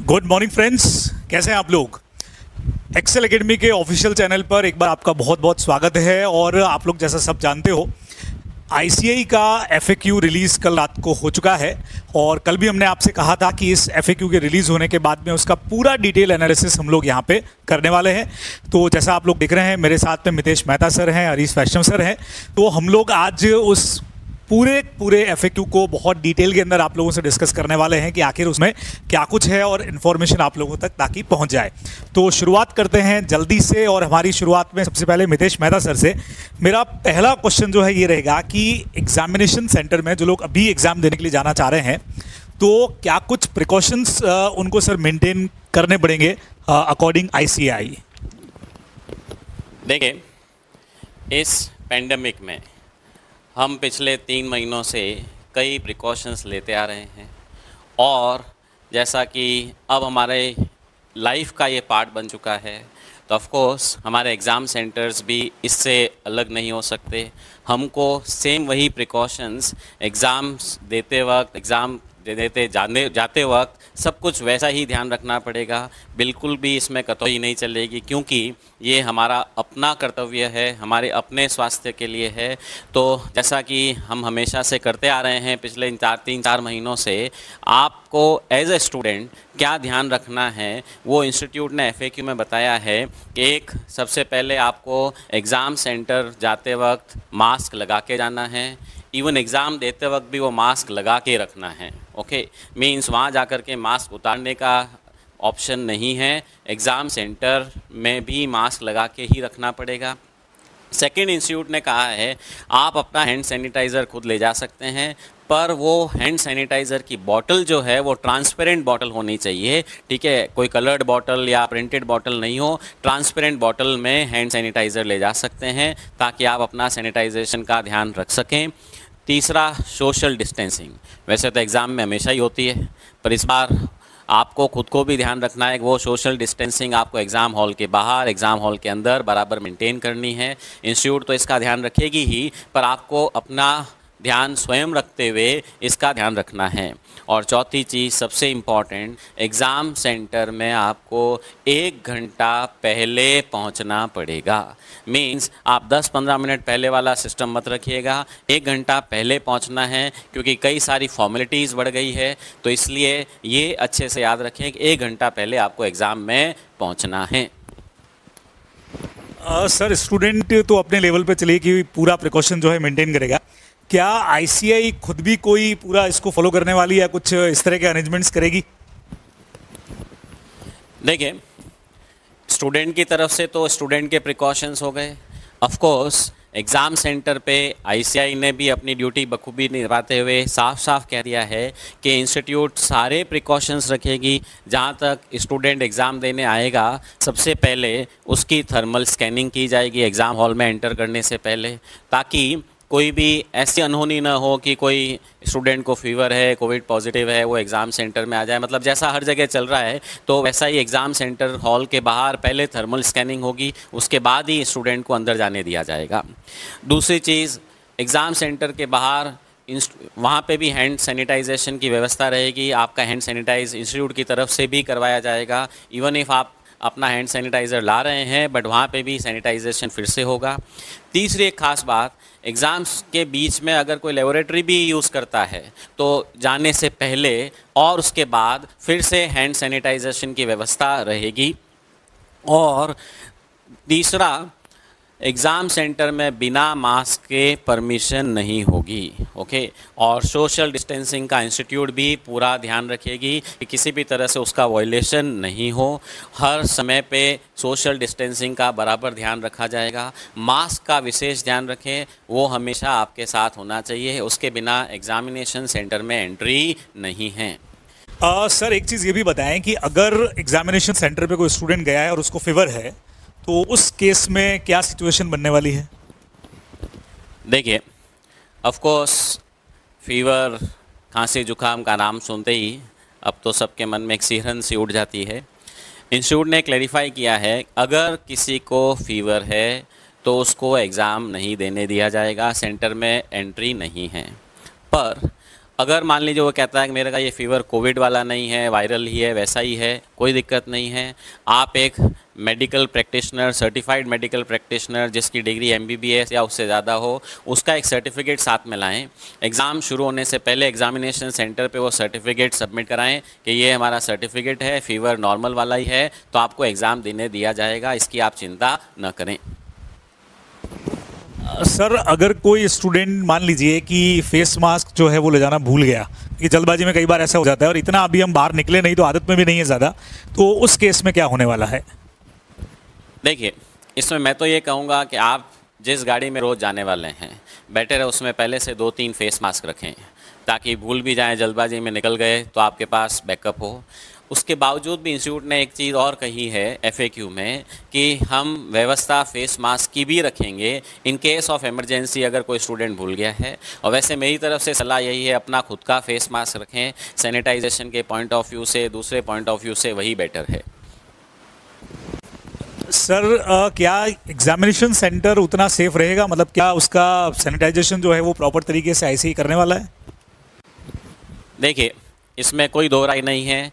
Good morning friends, कैसे हैं आप लोग। एक्सेल एकेडमी के ऑफिशियल चैनल पर एक बार आपका बहुत बहुत स्वागत है। और आप लोग जैसा सब जानते हो, आईसीएई का एफएक्यू रिलीज़ कल रात को हो चुका है। और कल भी हमने आपसे कहा था कि इस एफएक्यू के रिलीज़ होने के बाद में उसका पूरा डिटेल एनालिसिस हम लोग यहाँ पे करने वाले हैं। तो जैसा आप लोग देख रहे हैं, मेरे साथ में मितेश मेहता सर हैं, हरीश वैष्णव सर हैं। तो हम लोग आज उस पूरे एफएक्यू को बहुत डिटेल के अंदर आप लोगों से डिस्कस करने वाले हैं कि आखिर उसमें क्या कुछ है और इन्फॉर्मेशन आप लोगों तक ताकि पहुंच जाए। तो शुरुआत करते हैं जल्दी से। और हमारी शुरुआत में सबसे पहले मितेश मेहता सर से मेरा पहला क्वेश्चन जो है ये रहेगा कि एग्जामिनेशन सेंटर में जो लोग अभी एग्ज़ाम देने के लिए जाना चाह रहे हैं, तो क्या कुछ प्रिकॉशंस उनको सर मेंटेन करने पड़ेंगे अकॉर्डिंग आईसीएई। देखिए, इस पेंडेमिक में हम पिछले 3 महीनों से कई प्रिकॉशंस लेते आ रहे हैं और जैसा कि अब हमारे लाइफ का ये पार्ट बन चुका है, तो ऑफ कोर्स हमारे एग्ज़ाम सेंटर्स भी इससे अलग नहीं हो सकते। हमको सेम वही प्रिकॉशंस एग्ज़ाम्स देते वक्त, एग्ज़ाम जाते वक्त सब कुछ वैसा ही ध्यान रखना पड़ेगा। बिल्कुल भी इसमें कतौई नहीं चलेगी, क्योंकि ये हमारा अपना कर्तव्य है, हमारे अपने स्वास्थ्य के लिए है। तो जैसा कि हम हमेशा से करते आ रहे हैं पिछले 3-4 महीनों से, आपको एज ए स्टूडेंट क्या ध्यान रखना है वो इंस्टीट्यूट ने एफएक्यू में बताया है कि एक सबसे पहले आपको एग्ज़ाम सेंटर जाते वक्त मास्क लगा के जाना है। इवन एग्ज़ाम देते वक्त भी वो मास्क लगा के रखना है। ओके, मीन्स वहाँ जाकर के मास्क उतारने का ऑप्शन नहीं है। एग्ज़ाम सेंटर में भी मास्क लगा के ही रखना पड़ेगा। सेकेंड, इंस्टीट्यूट ने कहा है आप अपना हैंड सैनिटाइज़र खुद ले जा सकते हैं, पर वो हैंड सैनिटाइज़र की बॉटल जो है वो ट्रांसपेरेंट बॉटल होनी चाहिए। ठीक है, कोई कलर्ड बॉटल या प्रिंटेड बॉटल नहीं हो, ट्रांसपेरेंट बॉटल में हैंड सैनिटाइज़र ले जा सकते हैं ताकि आप अपना सैनिटाइजेशन का ध्यान रख सकें। तीसरा, सोशल डिस्टेंसिंग। वैसे तो एग्ज़ाम में हमेशा ही होती है, पर इस बार आपको खुद को भी ध्यान रखना है कि वो सोशल डिस्टेंसिंग आपको एग्ज़ाम हॉल के बाहर, एग्ज़ाम हॉल के अंदर बराबर मेंटेन करनी है। इंस्टीट्यूट तो इसका ध्यान रखेगी ही, पर आपको अपना ध्यान स्वयं रखते हुए इसका ध्यान रखना है। और चौथी चीज़ सबसे इम्पॉर्टेंट, एग्ज़ाम सेंटर में आपको 1 घंटा पहले पहुंचना पड़ेगा। मीन्स आप 10-15 मिनट पहले वाला सिस्टम मत रखिएगा, 1 घंटा पहले पहुंचना है, क्योंकि कई सारी फॉर्मेलिटीज़ बढ़ गई है। तो इसलिए ये अच्छे से याद रखें कि 1 घंटा पहले आपको एग्ज़ाम में पहुँचना है। सर, स्टूडेंट तो अपने लेवल पे चलिए कि पूरा प्रिकॉशन जो है मेंटेन करेगा, क्या आईसीएई खुद भी कोई पूरा इसको फॉलो करने वाली है, कुछ इस तरह के अरेंजमेंट्स करेगी? देखिए, स्टूडेंट की तरफ से तो स्टूडेंट के प्रिकॉशंस हो गए। ऑफ कोर्स एग्ज़ाम सेंटर पे आईसीएई ने भी अपनी ड्यूटी बखूबी निभाते हुए साफ साफ कह दिया है कि इंस्टीट्यूट सारे प्रिकॉशंस रखेगी। जहाँ तक स्टूडेंट एग्ज़ाम देने आएगा, सबसे पहले उसकी थर्मल स्कैनिंग की जाएगी एग्ज़ाम हॉल में एंटर करने से पहले, ताकि कोई भी ऐसी अनहोनी ना हो कि कोई स्टूडेंट को फीवर है, कोविड पॉजिटिव है, वो एग्ज़ाम सेंटर में आ जाए। मतलब जैसा हर जगह चल रहा है, तो वैसा ही एग्ज़ाम सेंटर हॉल के बाहर पहले थर्मल स्कैनिंग होगी, उसके बाद ही स्टूडेंट को अंदर जाने दिया जाएगा। दूसरी चीज़, एग्ज़ाम सेंटर के बाहर वहाँ पे भी हैंड सैनिटाइजेशन की व्यवस्था रहेगी। आपका हैंड सैनिटाइज इंस्टीट्यूट की तरफ से भी करवाया जाएगा। इवन इफ़ आप अपना हैंड सैनिटाइज़र ला रहे हैं, बट वहाँ पे भी सैनिटाइजेशन फिर से होगा। तीसरी एक ख़ास बात, एग्ज़ाम्स के बीच में अगर कोई लेबोरेटरी भी यूज़ करता है, तो जाने से पहले और उसके बाद फिर से हैंड सैनिटाइजेशन की व्यवस्था रहेगी। और तीसरा, एग्ज़ाम सेंटर में बिना मास्क के परमिशन नहीं होगी। ओके, और सोशल डिस्टेंसिंग का इंस्टीट्यूट भी पूरा ध्यान रखेगी कि किसी भी तरह से उसका वायलेशन नहीं हो। हर समय पे सोशल डिस्टेंसिंग का बराबर ध्यान रखा जाएगा। मास्क का विशेष ध्यान रखें, वो हमेशा आपके साथ होना चाहिए, उसके बिना एग्ज़ामिनेशन सेंटर में एंट्री नहीं है। सर, एक चीज़ ये भी बताएं कि अगर एग्जामिनेशन सेंटर पे कोई स्टूडेंट गया है और उसको फीवर है, तो उस केस में क्या सिचुएशन बनने वाली है? देखिए, ऑफ कोर्स फीवर, खांसी जुकाम का नाम सुनते ही अब तो सबके मन में एक सिहरन सी उठ जाती है। इंस्टीट्यूट ने क्लैरिफाई किया है, अगर किसी को फीवर है तो उसको एग्ज़ाम नहीं देने दिया जाएगा, सेंटर में एंट्री नहीं है। पर अगर मान लीजिए वो कहता है कि मेरे का ये फीवर कोविड वाला नहीं है, वायरल ही है, वैसा ही है, कोई दिक्कत नहीं है। आप एक medical practitioner, certified medical practitioner जिसकी डिग्री MBBS या उससे ज़्यादा हो, उसका एक सर्टिफिकेट साथ में लाएं। एग्ज़ाम शुरू होने से पहले एग्जामिनेशन सेंटर पे वो सर्टिफिकेट सबमिट कराएं कि ये हमारा सर्टिफिकेट है, फीवर नॉर्मल वाला ही है, तो आपको एग्ज़ाम देने दिया जाएगा, इसकी आप चिंता न करें। सर, अगर कोई स्टूडेंट मान लीजिए कि फेस मास्क जो है वो ले जाना भूल गया, कि जल्दबाजी में कई बार ऐसा हो जाता है और इतना अभी हम बाहर निकले नहीं तो आदत में भी नहीं है ज़्यादा, तो उस केस में क्या होने वाला है? देखिए, इसमें मैं तो ये कहूँगा कि आप जिस गाड़ी में रोज़ जाने वाले हैं, बेटर है उसमें पहले से 2-3 फेस मास्क रखें, ताकि भूल भी जाएं, जल्दबाजी में निकल गए तो आपके पास बैकअप हो। उसके बावजूद भी इंस्टीट्यूट ने एक चीज़ और कही है FAQ में कि हम व्यवस्था फेस मास्क की भी रखेंगे इन केस ऑफ इमरजेंसी, अगर कोई स्टूडेंट भूल गया है। और वैसे मेरी तरफ से सलाह यही है, अपना खुद का फेस मास्क रखें। सैनिटाइजेशन के पॉइंट ऑफ व्यू से, दूसरे पॉइंट ऑफ व्यू से वही बेटर है। सर, क्या एग्जामिनेशन सेंटर उतना सेफ रहेगा? मतलब क्या उसका सैनिटाइजेशन जो है वो प्रॉपर तरीके से ऐसे ही करने वाला है? देखिए, इसमें कोई दो राय नहीं है।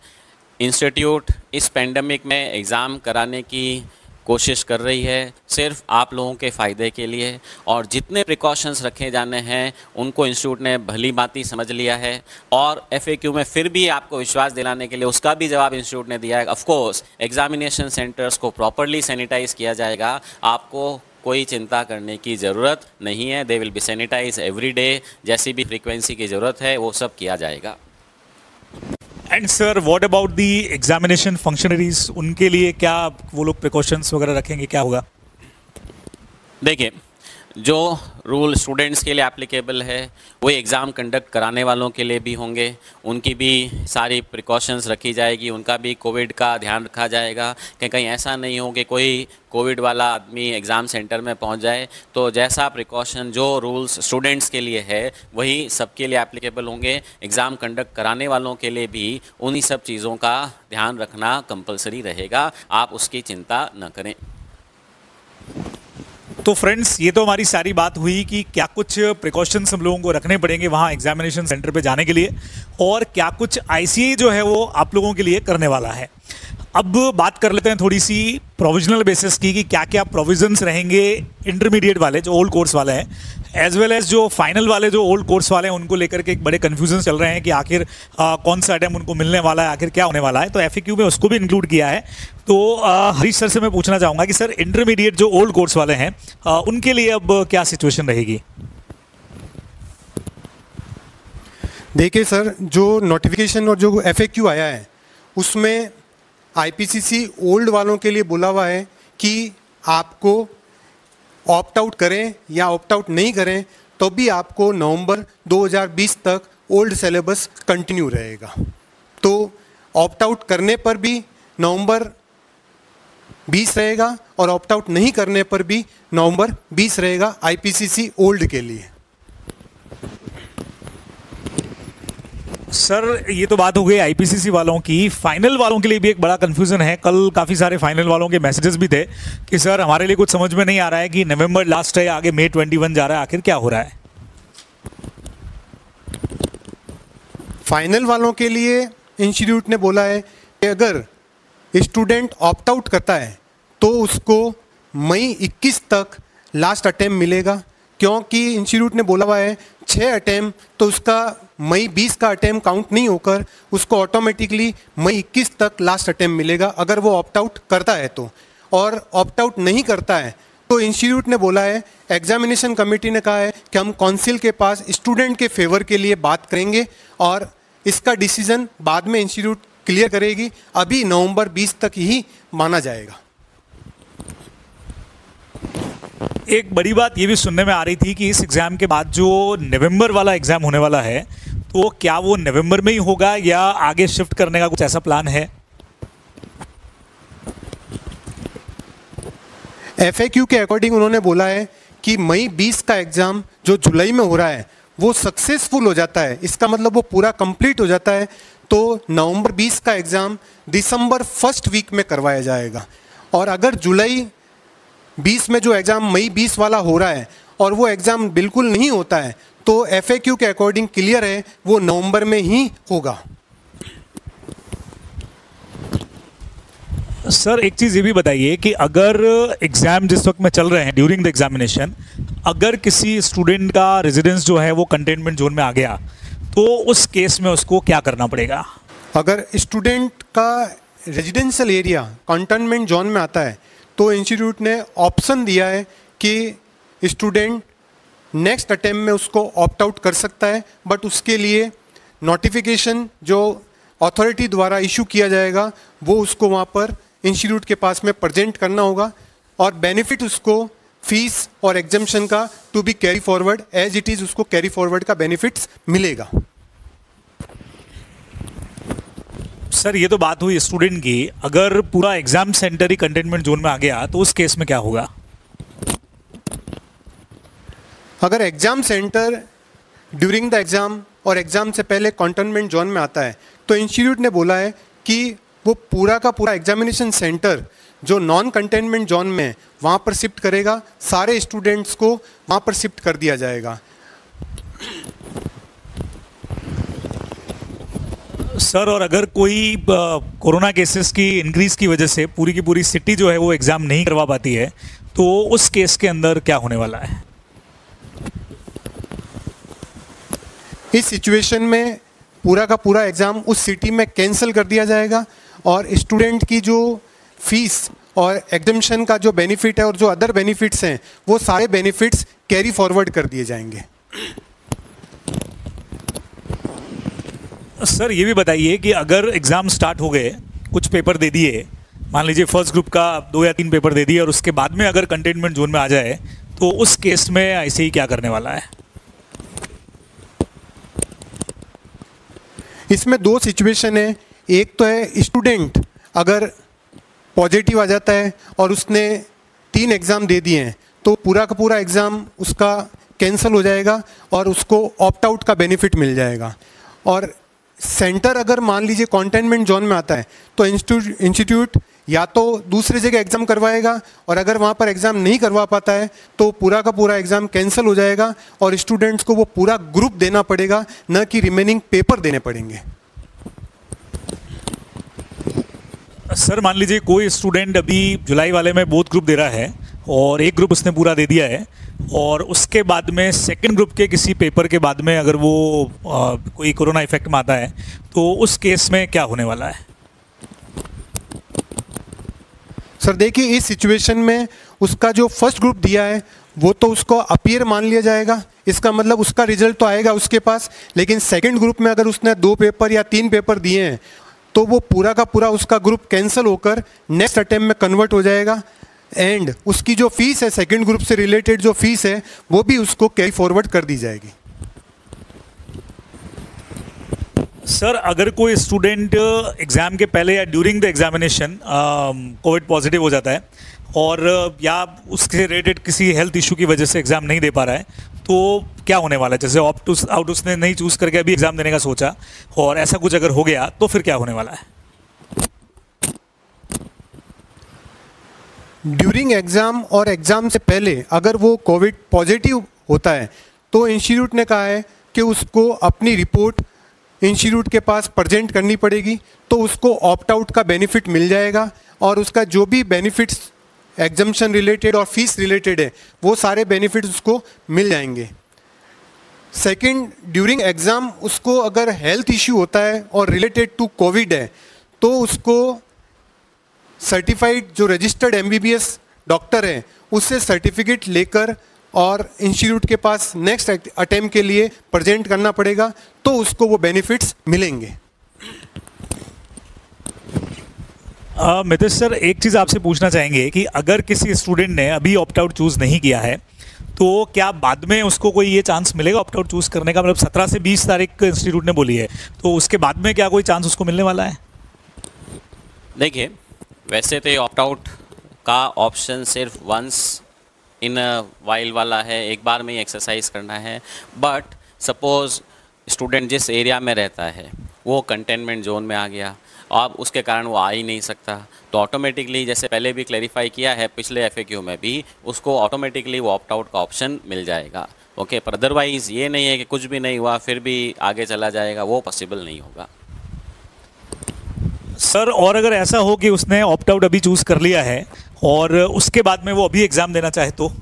इंस्टीट्यूट इस पेंडेमिक में एग्ज़ाम कराने की कोशिश कर रही है, सिर्फ आप लोगों के फ़ायदे के लिए, और जितने प्रिकॉशंस रखे जाने हैं उनको इंस्टीट्यूट ने भली भांति समझ लिया है। और FAQ में फिर भी आपको विश्वास दिलाने के लिए उसका भी जवाब इंस्टीट्यूट ने दिया है। ऑफ कोर्स एग्जामिनेशन सेंटर्स को प्रॉपरली सैनिटाइज़ किया जाएगा, आपको कोई चिंता करने की ज़रूरत नहीं है। They will be sanitize every day, जैसी भी फ्रीक्वेंसी की ज़रूरत है वो सब किया जाएगा। And sir, what about the examination functionaries, उनके लिए क्या वो लोग प्रिकॉशंस वगैरह रखेंगे, क्या होगा? देखिए, जो रूल स्टूडेंट्स के लिए एप्लीकेबल है वही एग्ज़ाम कंडक्ट कराने वालों के लिए भी होंगे। उनकी भी सारी प्रिकॉशंस रखी जाएगी, उनका भी कोविड का ध्यान रखा जाएगा कि कहीं ऐसा नहीं हो कि कोई कोविड वाला आदमी एग्ज़ाम सेंटर में पहुंच जाए। तो जैसा प्रिकॉशन, जो रूल्स स्टूडेंट्स के लिए है वही सबके लिए एप्लीकेबल होंगे। एग्ज़ाम कंडक्ट कराने वालों के लिए भी उन्हीं सब चीज़ों का ध्यान रखना कंपलसरी रहेगा, आप उसकी चिंता न करें। तो फ्रेंड्स, ये तो हमारी सारी बात हुई कि क्या कुछ प्रिकॉशंस हम लोगों को रखने पड़ेंगे वहाँ एग्जामिनेशन सेंटर पे जाने के लिए, और क्या कुछ ICAI जो है वो आप लोगों के लिए करने वाला है। अब बात कर लेते हैं थोड़ी सी प्रोविजनल बेसिस की, कि क्या क्या प्रोविजंस रहेंगे इंटरमीडिएट वाले जो ओल्ड कोर्स वाले हैं, एज वेल एज जो फाइनल वाले जो ओल्ड कोर्स वाले हैं, उनको लेकर के एक बड़े कन्फ्यूजन चल रहे हैं कि आखिर कौन सा आइटम उनको मिलने वाला है, आखिर क्या होने वाला है। तो FAQ में उसको भी इंक्लूड किया है। तो हरीश सर से मैं पूछना चाहूँगा कि सर, इंटरमीडिएट जो ओल्ड कोर्स वाले हैं उनके लिए अब क्या सिचुएशन रहेगी? देखिए सर, जो नोटिफिकेशन और जो FAQ आया है उसमें IPCC ओल्ड वालों के लिए बोला हुआ है कि आपको ऑप्ट आउट करें या ऑप्ट आउट नहीं करें तो भी आपको नवंबर 2020 तक ओल्ड सिलेबस कंटिन्यू रहेगा। तो ऑप्ट आउट करने पर भी नवंबर 20 रहेगा और ऑप्ट आउट नहीं करने पर भी नवंबर 20 रहेगा IPCC ओल्ड के लिए। सर, ये तो बात हो गई IPCC वालों की। फाइनल वालों के लिए भी एक बड़ा कंफ्यूजन है। कल काफ़ी सारे फाइनल वालों के मैसेजेस भी थे कि सर, हमारे लिए कुछ समझ में नहीं आ रहा है कि नवंबर लास्ट है, आगे May 21 जा रहा है, आखिर क्या हो रहा है? फाइनल वालों के लिए इंस्टीट्यूट ने बोला है कि अगर स्टूडेंट ऑप्ट आउट करता है तो उसको मई 21 तक लास्ट अटेम्प्ट मिलेगा, क्योंकि इंस्टीट्यूट ने बोला हुआ है 6 अटेम्प्ट तो उसका मई 20 का अटेम्प्ट काउंट नहीं होकर उसको ऑटोमेटिकली मई 21 तक लास्ट अटेम्प्ट मिलेगा अगर वो ऑप्ट आउट करता है तो। और ऑप्ट आउट नहीं करता है तो इंस्टीट्यूट ने बोला है, एग्जामिनेशन कमेटी ने कहा है कि हम काउंसिल के पास स्टूडेंट के फेवर के लिए बात करेंगे और इसका डिसीजन बाद में इंस्टीट्यूट क्लियर करेगी। अभी नवंबर 20 तक ही माना जाएगा। एक बड़ी बात ये भी सुनने में आ रही थी कि इस एग्ज़ाम के बाद जो नवंबर वाला एग्ज़ाम होने वाला है, तो क्या वो नवंबर में ही होगा या आगे शिफ्ट करने का कुछ ऐसा प्लान है? FAQ के अकॉर्डिंग उन्होंने बोला है कि मई 20 का एग्ज़ाम जो जुलाई में हो रहा है वो सक्सेसफुल हो जाता है, इसका मतलब वो पूरा कंप्लीट हो जाता है, तो नवंबर 20 का एग्ज़ाम दिसंबर फर्स्ट वीक में करवाया जाएगा। और अगर जुलाई 20 में जो एग्ज़ाम मई 20 वाला हो रहा है और वो एग्ज़ाम बिल्कुल नहीं होता है तो FAQ के अकॉर्डिंग क्लियर है वो नवंबर में ही होगा। सर एक चीज़ ये भी बताइए कि अगर एग्ज़ाम जिस वक्त में चल रहे हैं ड्यूरिंग द एग्जामिनेशन, अगर किसी स्टूडेंट का रेजिडेंस जो है वो कंटेनमेंट जोन में आ गया तो उस केस में उसको क्या करना पड़ेगा? अगर स्टूडेंट का रेजिडेंशियल एरिया कंटेनमेंट जोन में आता है तो इंस्टीट्यूट ने ऑप्शन दिया है कि स्टूडेंट नेक्स्ट अटेम्प्ट में उसको ऑप्ट आउट कर सकता है, बट उसके लिए नोटिफिकेशन जो अथॉरिटी द्वारा इशू किया जाएगा वो उसको वहाँ पर इंस्टीट्यूट के पास में प्रेजेंट करना होगा, और बेनिफिट उसको फीस और एग्जाम्शन का to be carry forward as it is, उसको कैरी फॉरवर्ड का बेनिफिट्स मिलेगा। सर ये तो बात हुई स्टूडेंट की, अगर पूरा एग्जाम सेंटर ही कंटेनमेंट जोन में आ गया तो उस केस में क्या होगा? अगर exam centre during the exam और एग्ज़ाम से पहले कंटेनमेंट जोन में आता है तो इंस्टीट्यूट ने बोला है कि वो पूरा का पूरा एग्जामिनेशन सेंटर जो नॉन कंटेनमेंट जोन में है वहाँ पर शिफ्ट करेगा, सारे स्टूडेंट्स को वहाँ पर शिफ्ट कर दिया जाएगा। सर और अगर कोई कोरोना केसेस की इंक्रीज की वजह से पूरी की पूरी सिटी जो है वो एग्ज़ाम नहीं करवा पाती है तो उस केस के अंदर क्या होने वाला है? इस सिचुएशन में पूरा का पूरा एग्ज़ाम उस सिटी में कैंसिल कर दिया जाएगा और स्टूडेंट की जो फीस और एग्जामिशन का जो बेनिफिट है और जो अदर बेनिफिट्स हैं वो सारे बेनिफिट्स कैरी फॉरवर्ड कर दिए जाएंगे। सर ये भी बताइए कि अगर एग्ज़ाम स्टार्ट हो गए, कुछ पेपर दे दिए, मान लीजिए फर्स्ट ग्रुप का 2 या 3 पेपर दे दिए और उसके बाद में अगर कंटेनमेंट जोन में आ जाए तो उस केस में ऐसे ही क्या करने वाला है? इसमें 2 सिचुएशन है। एक तो है स्टूडेंट अगर पॉजिटिव आ जाता है और उसने 3 एग्ज़ाम दे दिए हैं तो पूरा का पूरा एग्ज़ाम उसका कैंसिल हो जाएगा और उसको ऑप्ट आउट का बेनिफिट मिल जाएगा। और सेंटर अगर मान लीजिए कंटेनमेंट जोन में आता है तो इंस्टीट्यूट या तो दूसरी जगह एग्ज़ाम करवाएगा, और अगर वहाँ पर एग्ज़ाम नहीं करवा पाता है तो पूरा का पूरा एग्ज़ाम कैंसिल हो जाएगा और स्टूडेंट्स को वो पूरा ग्रुप देना पड़ेगा, न कि रिमेनिंग पेपर देने पड़ेंगे। सर मान लीजिए कोई स्टूडेंट अभी जुलाई वाले में बोथ ग्रुप दे रहा है और एक ग्रुप उसने पूरा दे दिया है और उसके बाद में सेकंड ग्रुप के किसी पेपर के बाद में अगर वो कोई कोरोना इफेक्ट में आता है तो उस केस में क्या होने वाला है? सर देखिए इस सिचुएशन में उसका जो फर्स्ट ग्रुप दिया है वो तो उसको अपीयर मान लिया जाएगा, इसका मतलब उसका रिजल्ट तो आएगा उसके पास, लेकिन सेकंड ग्रुप में अगर उसने 2 पेपर या 3 पेपर दिए हैं तो वो पूरा का पूरा उसका ग्रुप कैंसिल होकर नेक्स्ट अटेम्प्ट में कन्वर्ट हो जाएगा, एंड उसकी जो फीस है सेकंड ग्रुप से रिलेटेड जो फीस है वो भी उसको कैरी फॉरवर्ड कर दी जाएगी। सर अगर कोई स्टूडेंट एग्ज़ाम के पहले या during the examination Covid positive हो जाता है और या उसके रिलेटेड किसी हेल्थ इशू की वजह से एग्ज़ाम नहीं दे पा रहा है तो क्या होने वाला है? जैसे ऑप्ट आउट उसने नहीं चूज़ करके अभी एग्ज़ाम देने का सोचा और ऐसा कुछ अगर हो गया तो फिर क्या होने वाला है? ड्यूरिंग एग्ज़ाम और एग्ज़ाम से पहले अगर वो कोविड पॉजिटिव होता है तो इंस्टीट्यूट ने कहा है कि उसको अपनी रिपोर्ट इंस्टीट्यूट के पास प्रेजेंट करनी पड़ेगी, तो उसको ऑप्ट आउट का बेनिफिट मिल जाएगा और उसका जो भी बेनिफिट्स एग्जाम्शन रिलेटेड और फीस रिलेटेड है वो सारे बेनिफिट्स उसको मिल जाएंगे। सेकंड, ड्यूरिंग एग्ज़ाम उसको अगर हेल्थ इश्यू होता है और रिलेटेड टू कोविड है तो उसको सर्टिफाइड जो रजिस्टर्ड MBBS डॉक्टर है उससे सर्टिफिकेट लेकर और इंस्टीट्यूट के पास नेक्स्ट अटेम्प्ट के लिए प्रेजेंट करना पड़ेगा, तो उसको वो बेनिफिट्स मिलेंगे। मितेश सर एक चीज़ आपसे पूछना चाहेंगे कि अगर किसी स्टूडेंट ने अभी ऑप्ट आउट चूज़ नहीं किया है तो क्या बाद में उसको कोई ये चांस मिलेगा ऑप्ट आउट चूज़ करने का? मतलब 17 से 20 तारीख इंस्टीट्यूट ने बोली है, तो उसके बाद में क्या कोई चांस उसको मिलने वाला है? देखिए वैसे तो ऑप्ट आउट का ऑप्शन सिर्फ वंस इन वाइल वाला है, एक बार में ही एक्सरसाइज करना है। बट सपोज़ स्टूडेंट जिस एरिया में रहता है वो कंटेनमेंट जोन में आ गया और उसके कारण वो आ ही नहीं सकता, तो ऑटोमेटिकली जैसे पहले भी क्लैरिफाई किया है पिछले FAQ में भी, उसको ऑटोमेटिकली वो ऑप्ट आउट का ऑप्शन मिल जाएगा। ओके, पर अदरवाइज़ ये नहीं है कि कुछ भी नहीं हुआ फिर भी आगे चला जाएगा, वो पॉसिबल नहीं होगा। सर और अगर ऐसा हो कि उसने ऑप्ट आउट अभी चूज़ कर लिया है और उसके बाद में वो अभी एग्ज़ाम देना चाहे तो?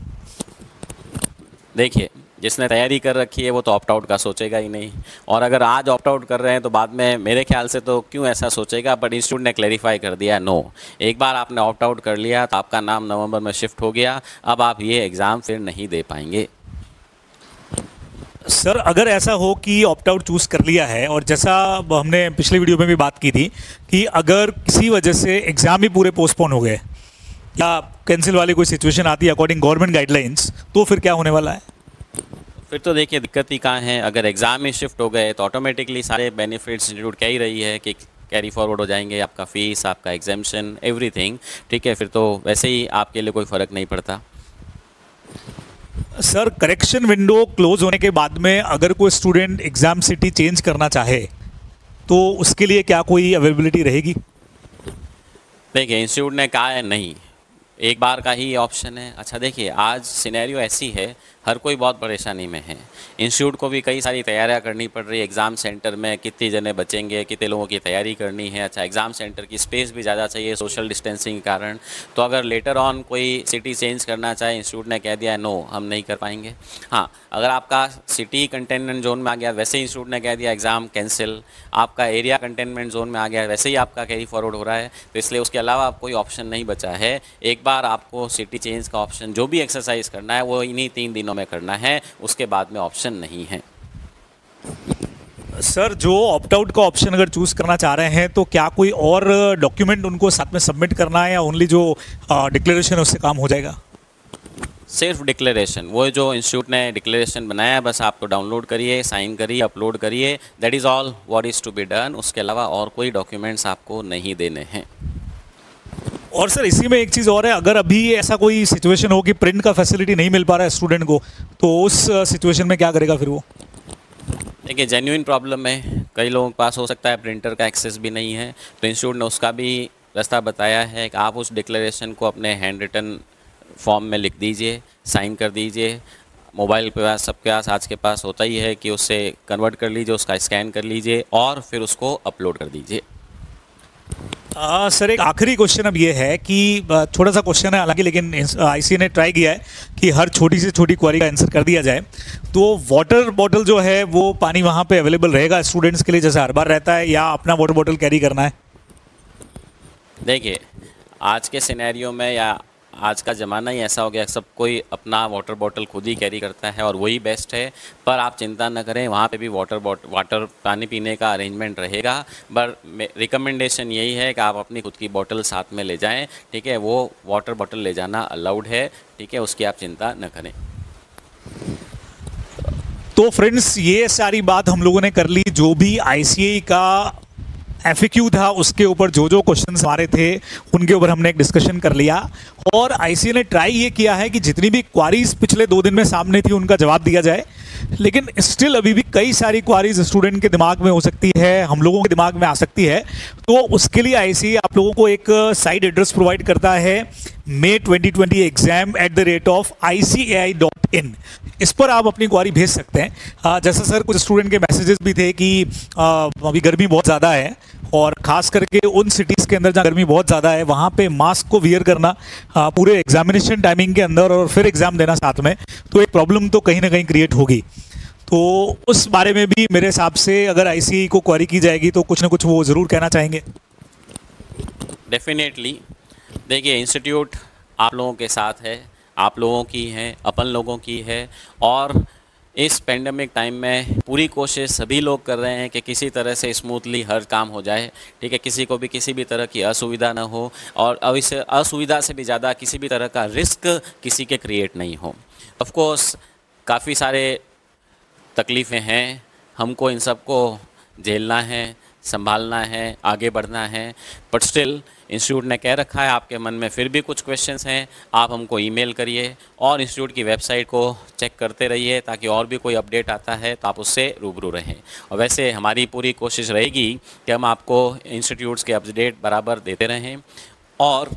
देखिए, जिसने तैयारी कर रखी है वो तो ऑप्ट आउट का सोचेगा ही नहीं, और अगर आज ऑप्ट आउट कर रहे हैं तो बाद में मेरे ख्याल से तो क्यों ऐसा सोचेगा। बट इंस्टीट्यूट ने क्लैरिफाई कर दिया, नो, एक बार आपने ऑप्ट आउट कर लिया तो आपका नाम नवंबर में शिफ्ट हो गया, अब आप ये एग्ज़ाम फिर नहीं दे पाएंगे। सर अगर ऐसा हो कि ऑप्ट आउट चूज़ कर लिया है और जैसा हमने पिछले वीडियो में भी बात की थी कि अगर किसी वजह से एग्ज़ाम ही पूरे पोस्टपोन हो गए या कैंसिल वाली कोई सिचुएशन आती है अकॉर्डिंग गवर्नमेंट गाइडलाइंस, तो फिर क्या होने वाला है? फिर तो देखिए दिक्कत ही कहाँ है, अगर एग्ज़ाम ही शिफ्ट हो गए तो ऑटोमेटिकली सारे बेनिफिट्स इंस्टीट्यूट कह ही रही है कि कैरी फॉरवर्ड हो जाएंगे, आपका फ़ीस, आपका एग्जामेशन, एवरीथिंग, ठीक है, फिर तो वैसे ही आपके लिए कोई फ़र्क नहीं पड़ता। सर करेक्शन विंडो क्लोज होने के बाद में अगर कोई स्टूडेंट एग्ज़ाम सिटी चेंज करना चाहे तो उसके लिए क्या कोई अवेलेबिलिटी रहेगी? देखिए, इंस्टीट्यूट ने कहा है नहीं, एक बार का ही ऑप्शन है। अच्छा देखिए, आज सिनेरियो ऐसी है, हर कोई बहुत परेशानी में है, इंस्टीट्यूट को भी कई सारी तैयारियां करनी पड़ रही है। एग्ज़ाम सेंटर में कितने जने बचेंगे, कितने लोगों की तैयारी करनी है। अच्छा, एग्ज़ाम सेंटर की स्पेस भी ज़्यादा चाहिए सोशल डिस्टेंसिंग के कारण। तो अगर लेटर ऑन कोई सिटी चेंज करना चाहे, इंस्टीट्यूट ने कह दिया नो, हम नहीं कर पाएंगे। हाँ, अगर आपका सिटी कंटेनमेंट जोन में आ गया, वैसे ही इंस्टीट्यूट ने कह दिया एग्ज़ाम कैंसिल। आपका एरिया कंटेनमेंट जोन में आ गया, वैसे ही आपका कैरी फॉरवर्ड हो रहा है, तो इसलिए उसके अलावा आप कोई ऑप्शन नहीं बचा है। एक बार आपको सिटी चेंज का ऑप्शन, जो भी एक्सरसाइज करना है वो इन्हीं 3 दिनों में करना है, उसके बाद में ऑप्शन नहीं है। सर जो ऑप्ट आउट का ऑप्शन अगर चूज़ करना चाह रहे हैं तो क्या कोई और डॉक्यूमेंट उनको साथ में सबमिट करना है या ओनली जो डिक्लेरेशन है उससे काम हो जाएगा? सिर्फ डिक्लेरेशन, वो जो इंस्टीट्यूट ने डिक्लेरेशन बनाया है बस आपको डाउनलोड करिए, साइन करिए, अपलोड करिए, that is all what is to be done. उसके अलावा और कोई डॉक्यूमेंट्स आपको नहीं देने हैं। और सर इसी में एक चीज़ और है, अगर अभी ऐसा कोई सिचुएशन हो कि प्रिंट का फैसिलिटी नहीं मिल पा रहा है स्टूडेंट को, तो उस सिचुएशन में क्या करेगा फिर वो? देखिए, जेन्युइन प्रॉब्लम है, कई लोगों के पास हो सकता है प्रिंटर का एक्सेस भी नहीं है, तो इंस्टीट्यूट ने उसका भी रास्ता बताया है कि आप उस डिक्लेरेशन को अपने हैंड रिटन फॉर्म में लिख दीजिए, साइन कर दीजिए। मोबाइल पे पास सबके पास आज के पास होता ही है कि उससे कन्वर्ट कर लीजिए, उसका स्कैन कर लीजिए और फिर उसको अपलोड कर दीजिए। सर एक आखिरी क्वेश्चन अब ये है कि छोटा सा क्वेश्चन है हालांकि, लेकिन आईसीए ने ट्राई किया है कि हर छोटी से छोटी क्वेरी का आंसर कर दिया जाए। तो वाटर बॉटल जो है वो पानी वहाँ पे अवेलेबल रहेगा स्टूडेंट्स के लिए जैसे हर बार रहता है, या अपना वाटर बॉटल कैरी करना है? देखिए, आज के सिनेरियो में या आज का ज़माना ही ऐसा हो गया, सब कोई अपना वाटर बॉटल खुद ही कैरी करता है और वही बेस्ट है। पर आप चिंता न करें, वहाँ पे भी वाटर पानी पीने का अरेंजमेंट रहेगा। पर रिकमेंडेशन यही है कि आप अपनी खुद की बोतल साथ में ले जाएं, ठीक है, वो वाटर बॉटल ले जाना अलाउड है, ठीक है, उसकी आप चिंता न करें। तो फ्रेंड्स ये सारी बात हम लोगों ने कर ली, जो भी आईसीए का एफएक्यू था उसके ऊपर जो जो क्वेश्चंस हमारे थे उनके ऊपर हमने एक डिस्कशन कर लिया। और आईसीए ने ट्राई ये किया है कि जितनी भी क्वारीज पिछले 2 दिन में सामने थी उनका जवाब दिया जाए, लेकिन स्टिल अभी भी कई सारी क्वारीज स्टूडेंट के दिमाग में हो सकती है, हम लोगों के दिमाग में आ सकती है। तो उसके लिए आईसीए आप लोगों को एक साइट एड्रेस प्रोवाइड करता है May 2020 exam@ICAI.in। इस पर आप अपनी क्वारी भेज सकते हैं। जैसा सर कुछ स्टूडेंट के मैसेजेस भी थे कि अभी गर्मी बहुत ज़्यादा है और ख़ास करके उन सिटीज़ के अंदर जहाँ गर्मी बहुत ज़्यादा है वहाँ पे मास्क को वियर करना पूरे एग्जामिनेशन टाइमिंग के अंदर और फिर एग्ज़ाम देना साथ में, तो एक प्रॉब्लम तो कहीं ना कहीं क्रिएट होगी। तो उस बारे में भी मेरे हिसाब से अगर आईसीए को क्वारी की जाएगी तो कुछ ना कुछ वो ज़रूर कहना चाहेंगे। डेफिनेटली, देखिए, इंस्टीट्यूट आप लोगों के साथ है, आप लोगों की है, अपन लोगों की है, और इस पेंडेमिक टाइम में पूरी कोशिश सभी लोग कर रहे हैं कि किसी तरह से स्मूथली हर काम हो जाए, ठीक है, किसी को भी किसी भी तरह की असुविधा ना हो, और अब इस असुविधा से भी ज़्यादा किसी भी तरह का रिस्क किसी के क्रिएट नहीं हो। ऑफ कोर्स काफ़ी सारे तकलीफ़ें हैं, हमको इन सब को झेलना है, संभालना है, आगे बढ़ना है, बट स्टिल इंस्टीट्यूट ने कह रखा है आपके मन में फिर भी कुछ क्वेश्चंस हैं, आप हमको ईमेल करिए और इंस्टीट्यूट की वेबसाइट को चेक करते रहिए ताकि और भी कोई अपडेट आता है तो आप उससे रूबरू रहें। और वैसे हमारी पूरी कोशिश रहेगी कि हम आपको इंस्टीट्यूट्स के अपडेट बराबर देते रहें, और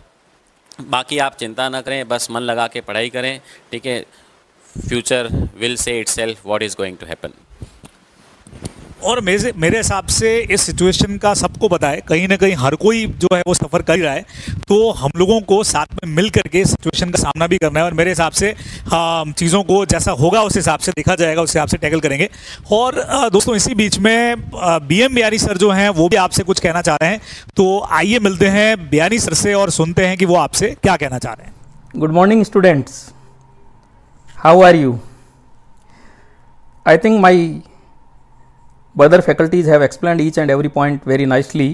बाकी आप चिंता ना करें, बस मन लगा के पढ़ाई करें, ठीक है। future will say itself what is going to happen. और मेरे हिसाब से इस सिचुएशन का सबको पता है, कहीं ना कहीं हर कोई जो है वो सफ़र कर ही रहा है, तो हम लोगों को साथ में मिल करके सिचुएशन का सामना भी करना है। और मेरे हिसाब से चीज़ों को जैसा होगा उस हिसाब से देखा जाएगा, उस हिसाब से टैकल करेंगे। और दोस्तों इसी बीच में BM बियानी सर जो हैं वो भी आपसे कुछ कहना चाह रहे हैं, तो आइए मिलते हैं बियानी सर से और सुनते हैं कि वो आपसे क्या कहना चाह रहे हैं। Good morning, students. How are you? I think my other faculties have explained each and every point very nicely,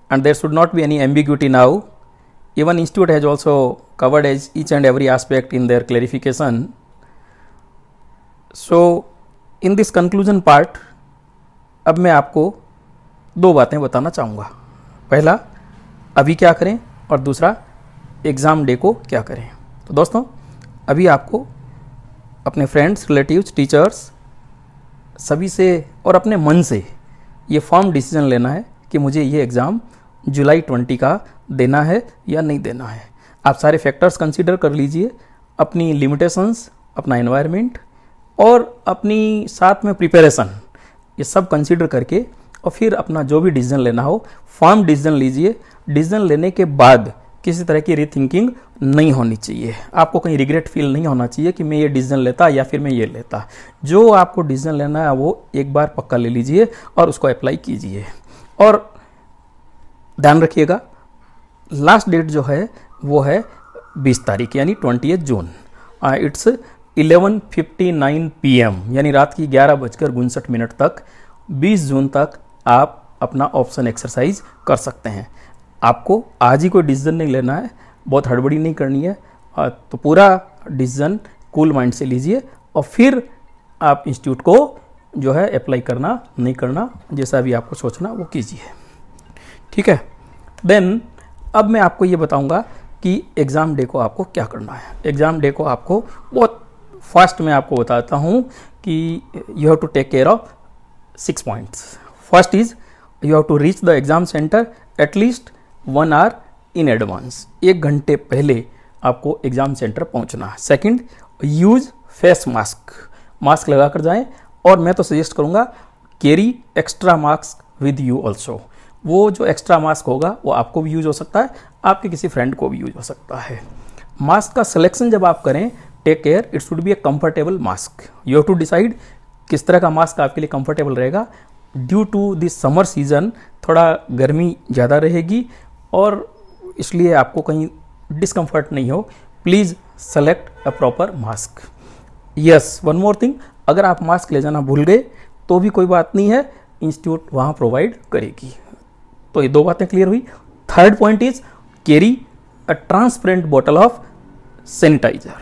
and there should not be any ambiguity now. Even institute has also covered each and every aspect in their clarification. So in this conclusion part, अब मैं आपको दो बातें बताना चाहूँगा। पहला, अभी क्या करें, और दूसरा, एग्ज़ाम डे को क्या करें। तो दोस्तों, अभी आपको अपने फ्रेंड्स, रिलेटिव्स, टीचर्स सभी से और अपने मन से ये फर्म डिसीजन लेना है कि मुझे ये एग्ज़ाम जुलाई 20 का देना है या नहीं देना है। आप सारे फैक्टर्स कंसीडर कर लीजिए, अपनी लिमिटेशंस, अपना एनवायरनमेंट और अपनी साथ में प्रिपरेशन, ये सब कंसीडर करके और फिर अपना जो भी डिसीजन लेना हो फर्म डिसीजन लीजिए। डिसीजन लेने के बाद किसी तरह की रीथिंकिंग नहीं होनी चाहिए। आपको कहीं रिग्रेट फील नहीं होना चाहिए कि मैं ये डिसीजन लेता या फिर मैं ये लेता। जो आपको डिसीजन लेना है वो एक बार पक्का ले लीजिए और उसको अप्लाई कीजिए। और ध्यान रखिएगा, लास्ट डेट जो है वो है 20 तारीख यानी 20 जून। इट्स 11:59 PM यानी रात की 11:59 तक 20 जून तक आप अपना ऑप्शन एक्सरसाइज कर सकते हैं। आपको आज ही कोई डिसीजन नहीं लेना है, बहुत हड़बड़ी नहीं करनी है, तो पूरा डिसीजन कूल माइंड से लीजिए और फिर आप इंस्टीट्यूट को जो है अप्लाई करना नहीं करना जैसा भी आपको सोचना वो कीजिए। ठीक है, देन अब मैं आपको ये बताऊंगा कि एग्ज़ाम डे को आपको क्या करना है। एग्ज़ाम डे को आपको बहुत फास्ट में आपको बताता हूँ कि you have to take care of 6 points. First is you have to reach the exam centre at least 1 hour in advance, 1 घंटे पहले आपको एग्ज़ाम सेंटर पहुंचना है। Second, use face mask, mask लगा कर जाएं। और मैं तो सजेस्ट करूंगा carry extra mask with you also. वो जो एक्स्ट्रा मास्क होगा वो आपको भी यूज हो सकता है, आपके किसी फ्रेंड को भी यूज हो सकता है। मास्क का सिलेक्शन जब आप करें, take care it should be a comfortable mask. You have to decide किस तरह का मास्क आपके लिए कंफर्टेबल रहेगा। Due to this summer season थोड़ा गर्मी ज़्यादा रहेगी और इसलिए आपको कहीं डिस्कम्फर्ट नहीं हो, please select a proper mask. Yes, one more thing, अगर आप मास्क ले जाना भूल गए तो भी कोई बात नहीं है, इंस्टीट्यूट वहाँ प्रोवाइड करेगी। तो ये 2 बातें क्लियर हुई। Third point is carry a transparent bottle of sanitizer,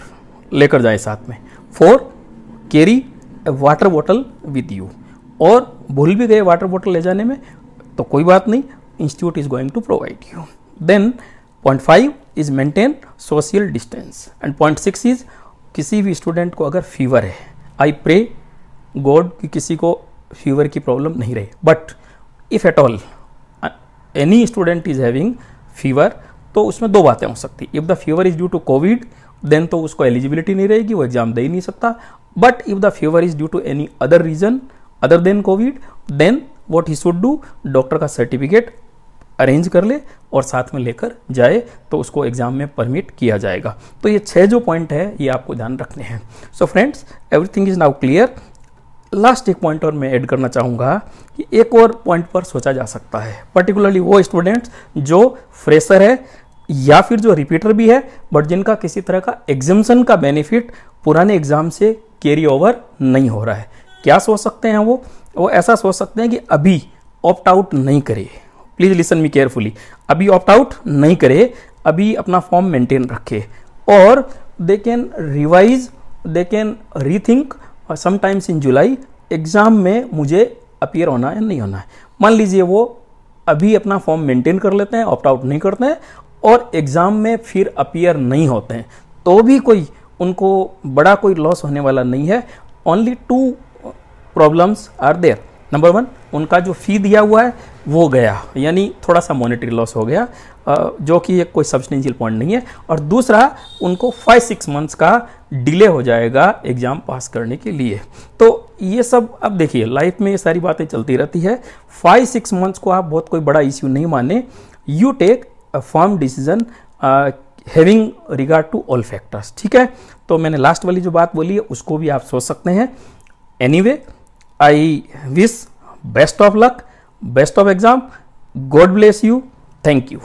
लेकर जाए साथ में। 4, carry a water bottle with you. और भूल भी गए वाटर बॉटल ले जाने में तो कोई बात नहीं, institute is going to provide you. Then point 5 is maintain social distance and point 6 is किसी भी स्टूडेंट को अगर फीवर है, आई प्रे गॉड कि किसी को फीवर की प्रॉब्लम नहीं रहे, but if at all any student is having fever तो उसमें 2 बातें हो सकती। If the fever is due to Covid then तो उसको एलिजिबिलिटी नहीं रहेगी, वो एग्जाम दे ही नहीं सकता। But if the fever is due to any other reason other than Covid then what he should do, doctor का सर्टिफिकेट अरेंज कर ले और साथ में लेकर जाए तो उसको एग्जाम में परमिट किया जाएगा। तो ये 6 जो पॉइंट है ये आपको ध्यान रखने हैं। So friends, everything is now clear. Last एक पॉइंट और मैं ऐड करना चाहूँगा कि एक और पॉइंट पर सोचा जा सकता है, पर्टिकुलरली वो स्टूडेंट्स जो फ्रेशर है या फिर जो रिपीटर भी है बट जिनका किसी तरह का एग्जाम्शन का बेनिफिट पुराने एग्जाम से कैरी ओवर नहीं हो रहा है। क्या सोच सकते हैं वो ऐसा सोच सकते हैं कि अभी ऑप्ट आउट नहीं करे। प्लीज लिसन मी केयरफुली, अभी ऑप्ट आउट नहीं करे, अभी अपना फॉर्म मेंटेन रखे और they can revise, they can rethink sometimes in July exam में मुझे अपीयर होना है नहीं होना है। मान लीजिए वो अभी अपना फॉर्म मेंटेन कर लेते हैं, ऑप्ट आउट नहीं करते हैं और एग्जाम में फिर अपीयर नहीं होते हैं तो भी कोई उनको बड़ा कोई लॉस होने वाला नहीं है। Only 2 problems are there. Number 1, उनका जो फी दिया हुआ है वो गया, यानी थोड़ा सा मॉनेटरी लॉस हो गया, जो कि एक कोई सब्सटेंशियल पॉइंट नहीं है। और दूसरा, उनको 5-6 मंथ्स का डिले हो जाएगा एग्जाम पास करने के लिए। तो ये सब अब देखिए, लाइफ में ये सारी बातें चलती रहती है। 5-6 मंथ्स को आप बहुत कोई बड़ा इश्यू नहीं माने। You take a firm decision having regard to all factors, ठीक है। तो मैंने लास्ट वाली जो बात बोली है उसको भी आप सोच सकते हैं। Anyway, I wish best of luck, best of exam, God bless you, thank you.